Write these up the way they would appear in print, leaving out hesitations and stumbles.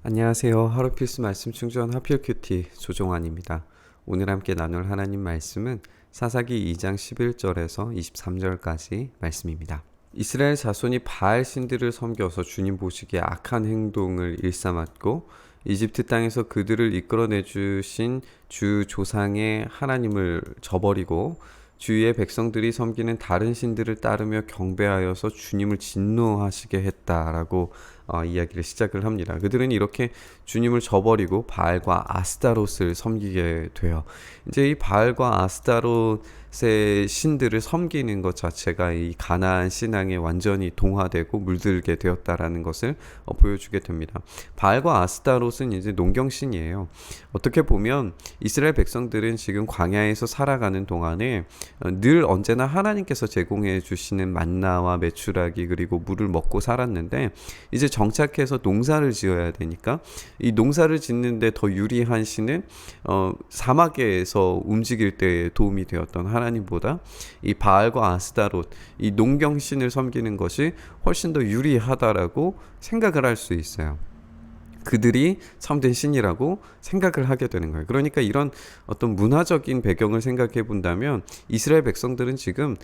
안녕하세요. 하루 필수 말씀 충전 하필 큐티 조종환입니다. 오늘 함께 나눌 하나님 말씀은 사사기 2장 11절에서 23절까지 말씀입니다. 이스라엘 자손이 바알 신들을 섬겨서 주님 보시기에 악한 행동을 일삼았고 이집트 땅에서 그들을 이끌어내 주신 주 조상의 하나님을 저버리고 주위의 백성들이 섬기는 다른 신들을 따르며 경배하여서 주님을 진노하시게 했다라고 이야기를 시작을 합니다. 그들은 이렇게 주님을 저버리고 바알과 아스타롯을 섬기게 돼요. 이제 이 바알과 아스타롯의 신들을 섬기는 것 자체가 이 가나안 신앙에 완전히 동화되고 물들게 되었다라는 것을 보여주게 됩니다. 바알과 아스타롯은 이제 농경신이에요. 어떻게 보면 이스라엘 백성들은 지금 광야에서 살아가는 동안에 늘 언제나 하나님께서 제공해 주시는 만나와 메추라기 그리고 물을 먹고 살았는데 이제 정착해서 농사를 지어야 되니까 이 농사를 짓는데 더 유리한 신은 사막에서 움직일 때 도움이 되었던 하나님보다 이 바알과 아스타롯 이 농경신을 섬기는 것이 훨씬 더 유리하다라고 생각을 할 수 있어요. 그들이 참된 신이라고 생각을 하게 되는 거예요. 그러니까 이런 어떤 문화적인 배경을 생각해 본다면 이스라엘 백성들은 지금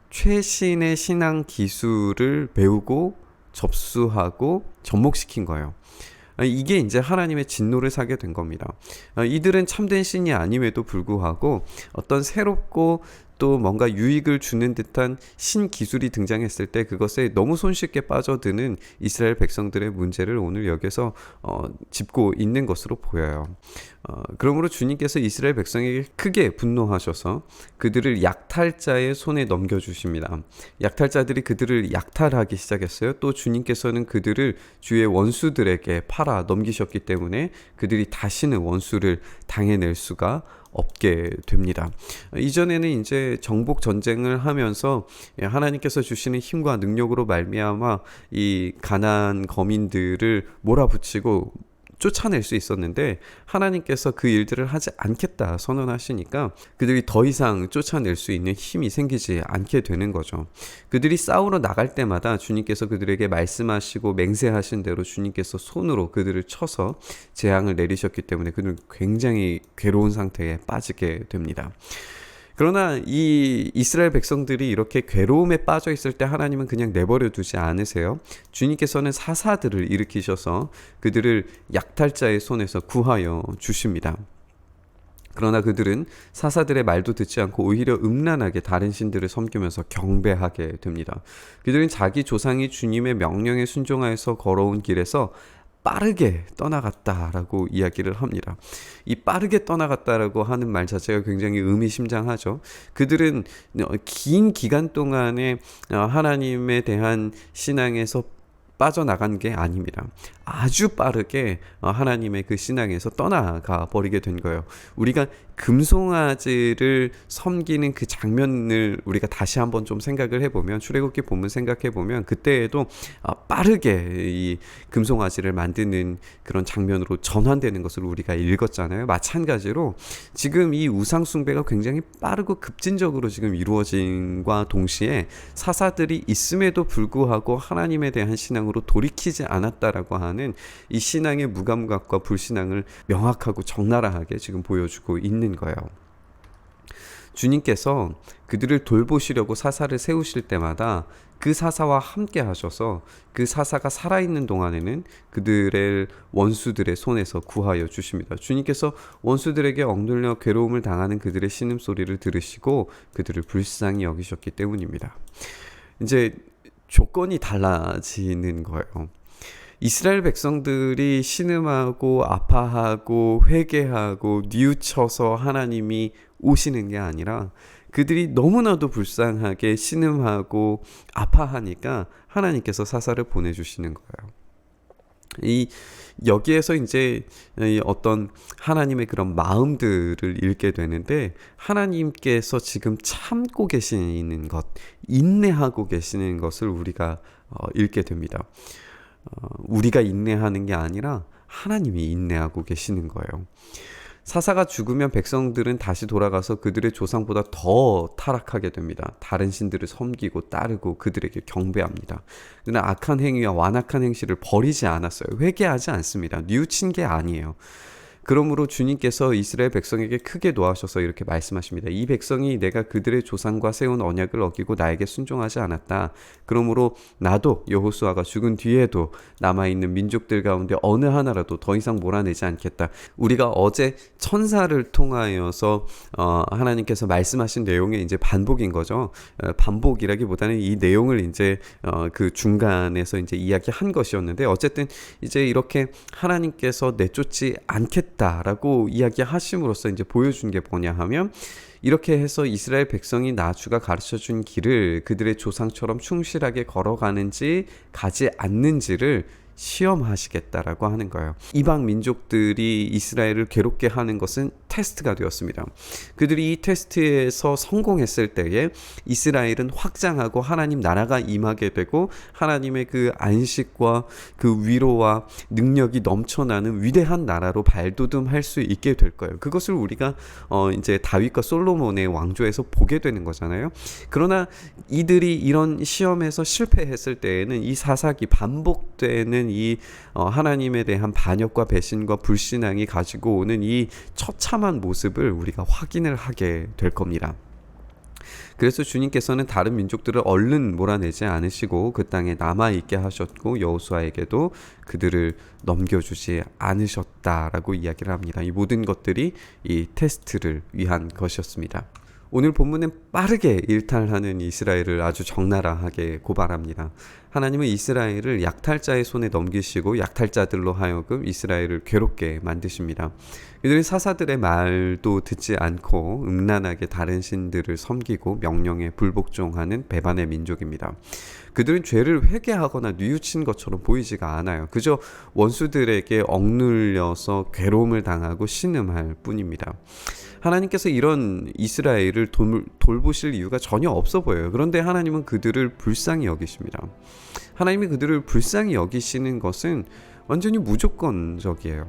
최신의 신앙 기술을 배우고 접수하고 접목시킨 거예요. 이게 이제 하나님의 진노를 사게 된 겁니다. 이들은 참된 신이 아님에도 불구하고 어떤 새롭고 또 뭔가 유익을 주는 듯한 신기술이 등장했을 때 그것에 너무 손쉽게 빠져드는 이스라엘 백성들의 문제를 오늘 여기서 짚고 있는 것으로 보여요. 그러므로 주님께서 이스라엘 백성에게 크게 분노하셔서 그들을 약탈자의 손에 넘겨주십니다. 약탈자들이 그들을 약탈하기 시작했어요. 또 주님께서는 그들을 주의 원수들에게 팔아 넘기셨기 때문에 그들이 다시는 원수를 당해낼 수가 없게 됩니다. 이전에는 이제 정복 전쟁을 하면서 하나님께서 주시는 힘과 능력으로 말미암아 이 가나안 거민들을 몰아붙이고 쫓아낼 수 있었는데 하나님께서 그 일들을 하지 않겠다 선언하시니까 그들이 더 이상 쫓아낼 수 있는 힘이 생기지 않게 되는 거죠. 그들이 싸우러 나갈 때마다 주님께서 그들에게 말씀하시고 맹세하신 대로 주님께서 손으로 그들을 쳐서 재앙을 내리셨기 때문에 그들은 굉장히 괴로운 상태에 빠지게 됩니다. 그러나 이 이스라엘 백성들이 이렇게 괴로움에 빠져 있을 때 하나님은 그냥 내버려 두지 않으세요. 주님께서는 사사들을 일으키셔서 그들을 약탈자의 손에서 구하여 주십니다. 그러나 그들은 사사들의 말도 듣지 않고 오히려 음란하게 다른 신들을 섬기면서 경배하게 됩니다. 그들은 자기 조상이 주님의 명령에 순종하여서 걸어온 길에서 빠르게 떠나갔다라고 이야기를 합니다. 이 빠르게 떠나갔다라고 하는 말 자체가 굉장히 의미심장하죠. 그들은 긴 기간 동안에 하나님에 대한 신앙에서 빠져나간 게 아닙니다. 아주 빠르게 하나님의 그 신앙에서 떠나가 버리게 된 거예요. 우리가 금송아지를 섬기는 그 장면을 우리가 다시 한번 좀 생각을 해보면 출애굽기 본문 생각해보면 그때에도 빠르게 이 금송아지를 만드는 그런 장면으로 전환되는 것을 우리가 읽었잖아요. 마찬가지로 지금 이 우상 숭배가 굉장히 빠르고 급진적으로 지금 이루어진과 동시에 사사들이 있음에도 불구하고 하나님에 대한 신앙으로 돌이키지 않았다라고 하는 이 신앙의 무감각과 불신앙을 명확하고 적나라하게 지금 보여주고 있는 거예요. 주님께서 그들을 돌보시려고 사사를 세우실 때마다 그 사사와 함께 하셔서 그 사사가 살아있는 동안에는 그들의 원수들의 손에서 구하여 주십니다. 주님께서 원수들에게 억눌려 괴로움을 당하는 그들의 신음소리를 들으시고 그들을 불쌍히 여기셨기 때문입니다. 이제 조건이 달라지는 거예요. 이스라엘 백성들이 신음하고 아파하고 회개하고 뉘우쳐서 하나님이 오시는 게 아니라 그들이 너무나도 불쌍하게 신음하고 아파하니까 하나님께서 사사를 보내주시는 거예요. 여기에서 이제 어떤 하나님의 그런 마음들을 읽게 되는데 하나님께서 지금 참고 계시는 것, 인내하고 계시는 것을 우리가 읽게 됩니다. 우리가 인내하는 게 아니라 하나님이 인내하고 계시는 거예요. 사사가 죽으면 백성들은 다시 돌아가서 그들의 조상보다 더 타락하게 됩니다. 다른 신들을 섬기고 따르고 그들에게 경배합니다. 그러나 악한 행위와 완악한 행실을 버리지 않았어요. 회개하지 않습니다. 뉘우친 게 아니에요. 그러므로 주님께서 이스라엘 백성에게 크게 노하셔서 이렇게 말씀하십니다. 이 백성이 내가 그들의 조상과 세운 언약을 어기고 나에게 순종하지 않았다. 그러므로 나도 여호수아가 죽은 뒤에도 남아있는 민족들 가운데 어느 하나라도 더 이상 몰아내지 않겠다. 우리가 어제 천사를 통하여서 하나님께서 말씀하신 내용의 이제 반복인 거죠. 반복이라기보다는 이 내용을 이제 그 중간에서 이제 이야기한 것이었는데, 어쨌든 이제 이렇게 하나님께서 내쫓지 않겠다 라고 이야기하심으로써 이제 보여준 게 뭐냐 하면, 이렇게 해서 이스라엘 백성이 나주가 가르쳐준 길을 그들의 조상처럼 충실하게 걸어가는지 가지 않는지를 시험하시겠다라고 하는 거예요. 이방 민족들이 이스라엘을 괴롭게 하는 것은 테스트가 되었습니다. 그들이 이 테스트에서 성공했을 때에 이스라엘은 확장하고 하나님 나라가 임하게 되고 하나님의 그 안식과 그 위로와 능력이 넘쳐나는 위대한 나라로 발돋움할 수 있게 될 거예요. 그것을 우리가 이제 다윗과 솔로몬의 왕조에서 보게 되는 거잖아요. 그러나 이들이 이런 시험에서 실패했을 때에는 이 사사기 반복되는 이 하나님에 대한 반역과 배신과 불신앙이 가지고 오는 이 처참한 모습을 우리가 확인을 하게 될 겁니다. 그래서 주님께서는 다른 민족들을 얼른 몰아내지 않으시고 그 땅에 남아있게 하셨고 여호수아에게도 그들을 넘겨주지 않으셨다라고 이야기를 합니다. 이 모든 것들이 이 테스트를 위한 것이었습니다. 오늘 본문은 빠르게 일탈하는 이스라엘을 아주 적나라하게 고발합니다. 하나님은 이스라엘을 약탈자의 손에 넘기시고 약탈자들로 하여금 이스라엘을 괴롭게 만드십니다. 이들은 사사들의 말도 듣지 않고 음란하게 다른 신들을 섬기고 명령에 불복종하는 배반의 민족입니다. 그들은 죄를 회개하거나 뉘우친 것처럼 보이지가 않아요. 그저 원수들에게 억눌려서 괴로움을 당하고 신음할 뿐입니다. 하나님께서 이런 이스라엘을 돌보실 이유가 전혀 없어 보여요. 그런데 하나님은 그들을 불쌍히 여기십니다. 하나님이 그들을 불쌍히 여기시는 것은 완전히 무조건적이에요.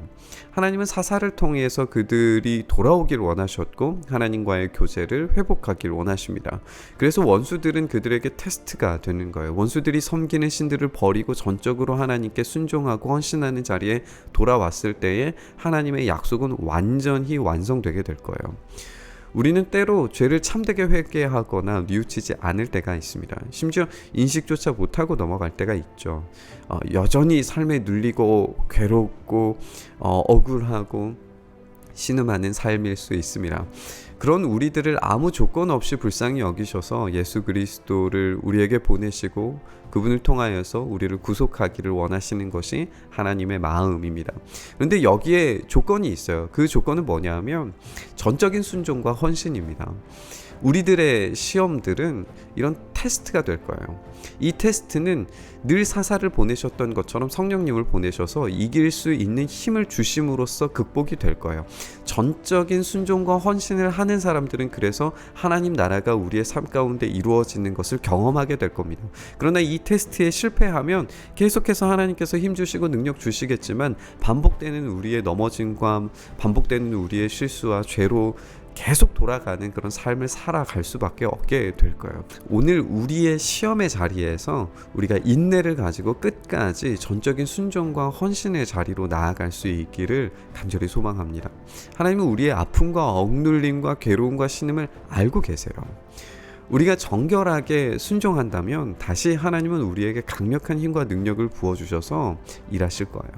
하나님은 사사를 통해서 그들이 돌아오길 원하셨고 하나님과의 교제를 회복하길 원하십니다. 그래서 원수들은 그들에게 테스트가 되는 거예요. 원수들이 섬기는 신들을 버리고 전적으로 하나님께 순종하고 헌신하는 자리에 돌아왔을 때에 하나님의 약속은 완전히 완성되게 될 거예요. 우리는 때로 죄를 참되게 회개하거나 뉘우치지 않을 때가 있습니다. 심지어 인식조차 못하고 넘어갈 때가 있죠. 여전히 삶에 눌리고 괴롭고 억울하고 신음하는 삶일 수 있습니다. 그런 우리들을 아무 조건 없이 불쌍히 여기셔서 예수 그리스도를 우리에게 보내시고 그분을 통하여서 우리를 구속하기를 원하시는 것이 하나님의 마음입니다. 그런데 여기에 조건이 있어요. 그 조건은 뭐냐면 전적인 순종과 헌신입니다. 우리들의 시험들은 이런 테스트가 될 거예요. 이 테스트는 늘 사사를 보내셨던 것처럼 성령님을 보내셔서 이길 수 있는 힘을 주심으로써 극복이 될 거예요. 전적인 순종과 헌신을 하는 사람들은 그래서 하나님 나라가 우리의 삶 가운데 이루어지는 것을 경험하게 될 겁니다. 그러나 이 테스트에 실패하면 계속해서 하나님께서 힘 주시고 능력 주시겠지만 반복되는 우리의 넘어짐과 반복되는 우리의 실수와 죄로 계속 돌아가는 그런 삶을 살아갈 수밖에 없게 될 거예요. 오늘 우리의 시험의 자리에서 우리가 인내를 가지고 끝까지 전적인 순종과 헌신의 자리로 나아갈 수 있기를 간절히 소망합니다. 하나님은 우리의 아픔과 억눌림과 괴로움과 신음을 알고 계세요. 우리가 정결하게 순종한다면 다시 하나님은 우리에게 강력한 힘과 능력을 부어주셔서 일하실 거예요.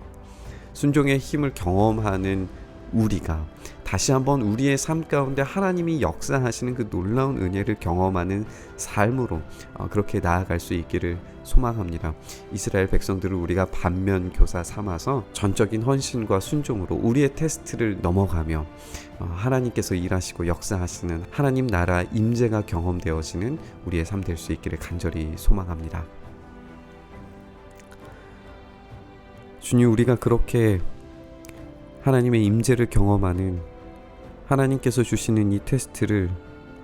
순종의 힘을 경험하는 우리가 다시 한번 우리의 삶 가운데 하나님이 역사하시는 그 놀라운 은혜를 경험하는 삶으로 그렇게 나아갈 수 있기를 소망합니다. 이스라엘 백성들을 우리가 반면교사 삼아서 전적인 헌신과 순종으로 우리의 테스트를 넘어가며 하나님께서 일하시고 역사하시는 하나님 나라 임재가 경험되어지는 우리의 삶 될 수 있기를 간절히 소망합니다. 주님, 우리가 그렇게 하나님의 임재를 경험하는 하나님께서 주시는 이 테스트를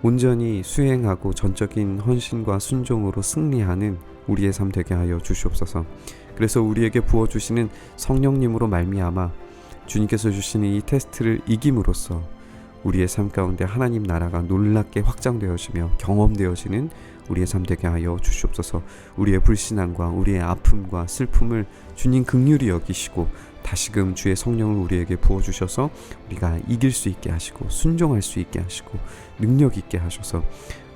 온전히 수행하고 전적인 헌신과 순종으로 승리하는 우리의 삶 되게 하여 주시옵소서. 그래서 우리에게 부어주시는 성령님으로 말미암아 주님께서 주시는 이 테스트를 이김으로써 우리의 삶 가운데 하나님 나라가 놀랍게 확장되어지며 경험되어지는 우리의 삶 되게 하여 주시옵소서. 우리의 불신앙과 우리의 아픔과 슬픔을 주님 긍휼히 여기시고 다시금 주의 성령을 우리에게 부어주셔서 우리가 이길 수 있게 하시고 순종할 수 있게 하시고 능력 있게 하셔서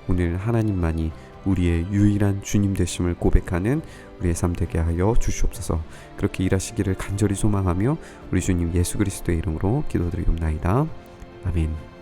오늘 하나님만이 우리의 유일한 주님 되심을 고백하는 우리의 삶 되게 하여 주시옵소서. 그렇게 일하시기를 간절히 소망하며 우리 주님 예수 그리스도의 이름으로 기도드리옵나이다. 아멘.